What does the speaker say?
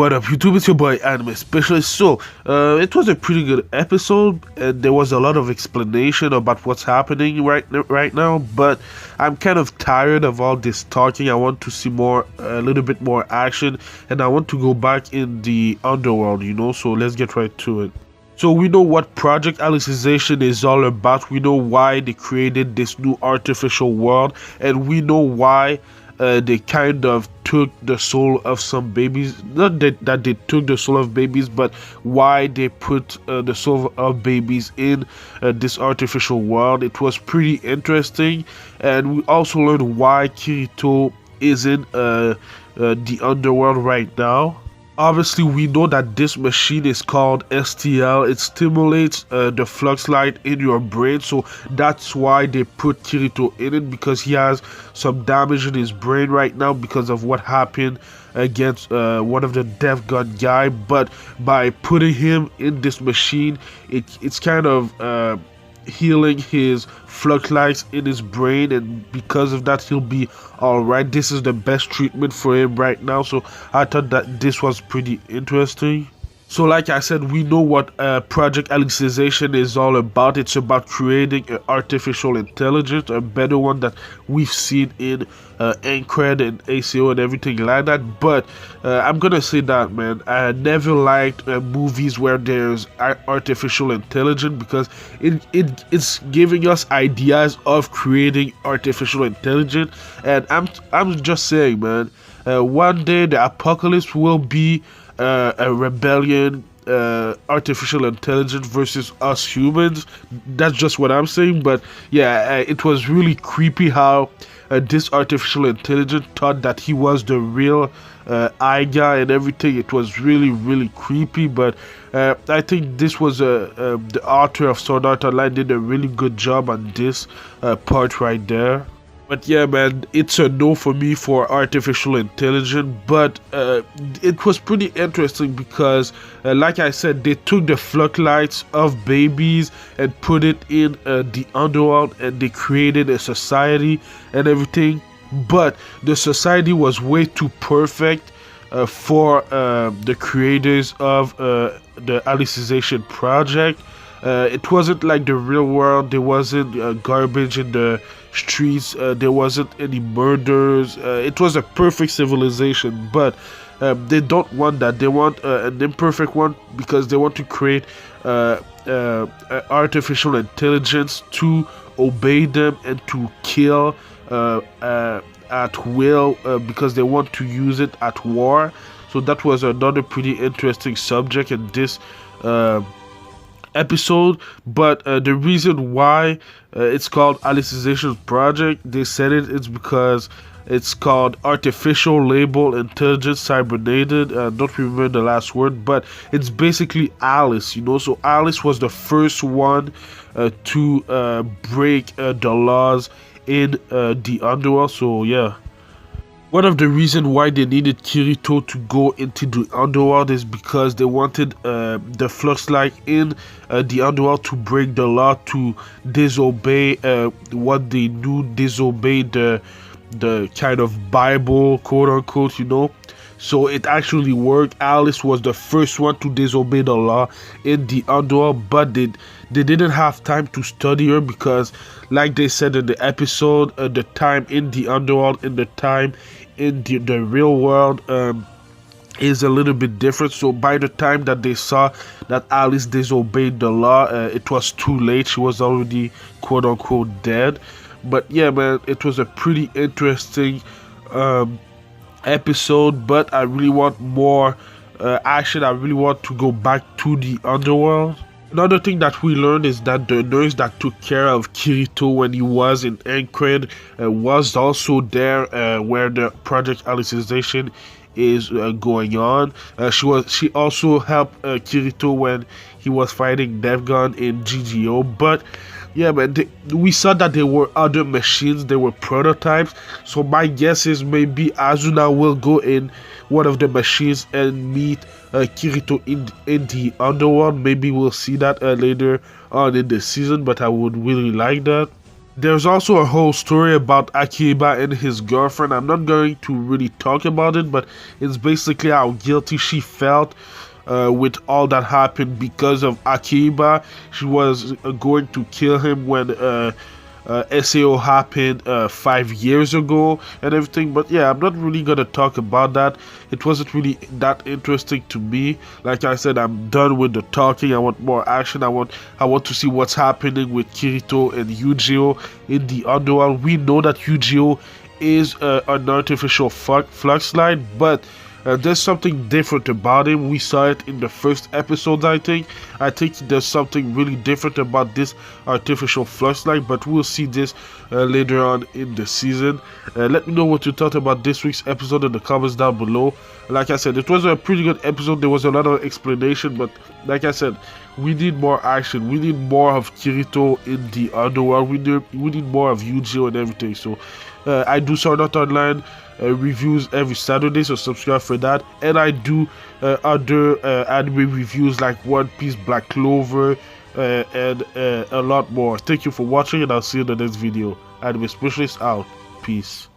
What up, YouTube? It's your boy Anime Specialist. It was a pretty good episode, and there was a lot of explanation about what's happening right now. But I'm kind of tired of all this talking. I want to see a little bit more action, and I want to go back in the underworld. So let's get right to it. So we know what Project Alicization is all about. We know why they created this new artificial world, and we know why they kind of took the soul of some babies. Not that they took the soul of babies, but why they put the soul of babies in this artificial world. It was pretty interesting, and we also learned why Kirito is in the underworld right now. Obviously, we know that this machine is called STL. It stimulates the flux light in your brain, so that's why they put Kirito in it, because he has some damage in his brain right now because of what happened against one of the Death Gun guy. But by putting him in this machine, it's kind of healing his flux lights in his brain, and because of that he'll be all right. This is the best treatment for him right now, so I thought that this was pretty interesting. So like I said, we know what Project Alicization is all about. It's about creating an artificial intelligence, a better one that we've seen in Encred and ACO and everything like that. But I'm gonna say that, man, I never liked movies where there's artificial intelligence, because it's giving us ideas of creating artificial intelligence. And I'm just saying, man, one day the apocalypse will be a rebellion, artificial intelligence versus us humans. That's just what I'm saying. But yeah, it was really creepy how this artificial intelligence thought that he was the real eye guy and everything. It was really creepy. But I think this was the author of Sword Art Online did a really good job on this part right there. But yeah, man, it's a no for me for artificial intelligence. But it was pretty interesting because, like I said, they took the floodlights of babies and put it in the underworld, and they created a society and everything. But the society was way too perfect for the creators of the Alicization project. It wasn't like the real world. There wasn't garbage in the streets. There wasn't any murders. It was a perfect civilization, but they don't want that. They want an imperfect one, because they want to create artificial intelligence to obey them and to kill at will, because they want to use it at war. So that was another pretty interesting subject in this episode. But the reason why it's called Alicization Project, they said it's because it's called Artificial Label Intelligence Cybernated. Don't remember the last word, but it's basically Alice, so Alice was the first one to break the laws in the underworld. So yeah, one of the reasons why they needed Kirito to go into the underworld is because they wanted the flux light in the underworld to break the law, to disobey what they do, disobey the kind of Bible, quote unquote, So it actually worked. Alice was the first one to disobey the law in the underworld, but they didn't have time to study her, because like they said in the episode, the time in the underworld and the time in the real world is a little bit different. So by the time that they saw that Alice disobeyed the law, it was too late. She was already quote unquote dead. But yeah, man, it was a pretty interesting episode, but I really want more action. I really want to go back to the underworld. Another thing that we learned is that the nurse that took care of Kirito when he was in Encred was also there where the Project Alicization is going on. She also helped Kirito when he was fighting Death Gun in GGO. But yeah, man, we saw that there were other machines, there were prototypes. So my guess is maybe Azuna will go in one of the machines and meet Kirito in the underworld. Maybe we'll see that later on in the season, but I would really like that. There's also a whole story about Akiba and his girlfriend. I'm not going to really talk about it, but it's basically how guilty she felt with all that happened because of Akiba. She was going to kill him when SAO happened 5 years ago and everything. But yeah, I'm not really gonna talk about that. It wasn't really that interesting to me. Like I said, I'm done with the talking. I want more action. I want to see what's happening with Kirito and Yujiro in the underworld. We know that Yujiro is an artificial flux light, but there's something different about him. We saw it in the first episode, I think. I think there's something really different about this artificial flashlight, but we'll see this later on in the season. Let me know what you thought about this week's episode in the comments down below. Like I said, it was a pretty good episode. There was a lot of explanation, but like I said, we need more action. We need more of Kirito in the underworld. We need more of Yujiro and everything. So I do Sword Art Online reviews every Saturday, so subscribe for that. And I do other anime reviews like One Piece, Black Clover, and a lot more. Thank you for watching, and I'll see you in the next video. Anime Specialist out. Peace.